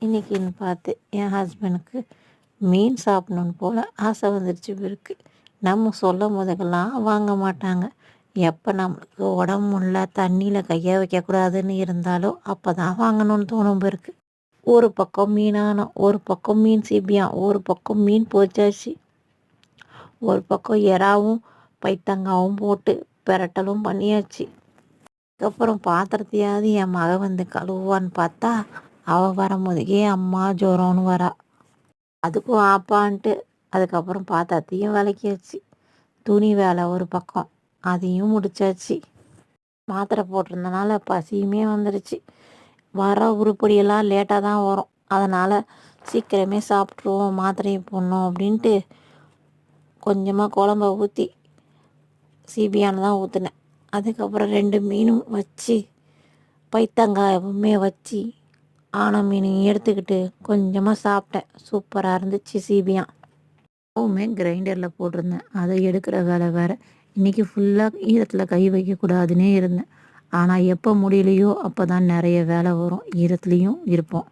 இன்றைக்கின்னு பார்த்து என் ஹஸ்பண்டுக்கு மீன் சாப்பிடணுன்னு போல் ஆசை வந்துடுச்சு இவருக்கு. நம்ம சொல்லும் போதுக்கெல்லாம் வாங்க மாட்டாங்க. எப்போ நம்மளுக்கு உடம்பு முடியல தண்ணியில் கையை வைக்கக்கூடாதுன்னு இருந்தாலோ அப்போ தான் வாங்கணும்னு தோணும் இருக்கு. ஒரு பக்கம் மீனானம், ஒரு பக்கம் மீன் சிபியான், ஒரு பக்கம் மீன் பொரிச்சாச்சு, ஒரு பக்கம் எறாவும் பைத்தங்காவும் போட்டு பெரட்டலும் பண்ணியாச்சு. அதுக்கப்புறம் பாத்திரத்தையாவது என் மக வந்து கழுவுவான்னு பார்த்தா அவள் வரும்போதுக்கே அம்மா ஜுரம்னு வரா. அதுக்கும் ஆப்பான்ட்டு அதுக்கப்புறம் பாத்திரத்தையும் விளக்கியாச்சு. துணி வேலை ஒரு பக்கம் அதையும் முடிச்சாச்சு. மாத்திரை போட்டிருந்தனால பசியுமே வந்துடுச்சு. வர உருப்படியெல்லாம் லேட்டாக தான் வரும், அதனால் சீக்கிரமே சாப்பிட்ருவோம் மாத்திரையை போடணும் அப்படின்ட்டு கொஞ்சமாக குழம்ப ஊற்றி சிபியானு தான் ஊற்றினேன். அதுக்கப்புறம் 2 மீனும் வச்சு பைத்தங்காயவுமே வச்சு ஆன மீனையும் எடுத்துக்கிட்டு கொஞ்சமாக சாப்பிட்டேன். சூப்பராக இருந்துச்சு சிபியான். எப்பவுமே கிரைண்டரில் போட்டிருந்தேன், அதை எடுக்கிற வேலை வேறு. இன்றைக்கி ஃபுல்லாக ஈரத்தில் கை வைக்கக்கூடாதுன்னே இருந்தேன். ஆனால் எப்போ முடியலையோ அப்போ தான் நிறைய வேலை வரும், ஈரத்துலேயும் இருப்போம்.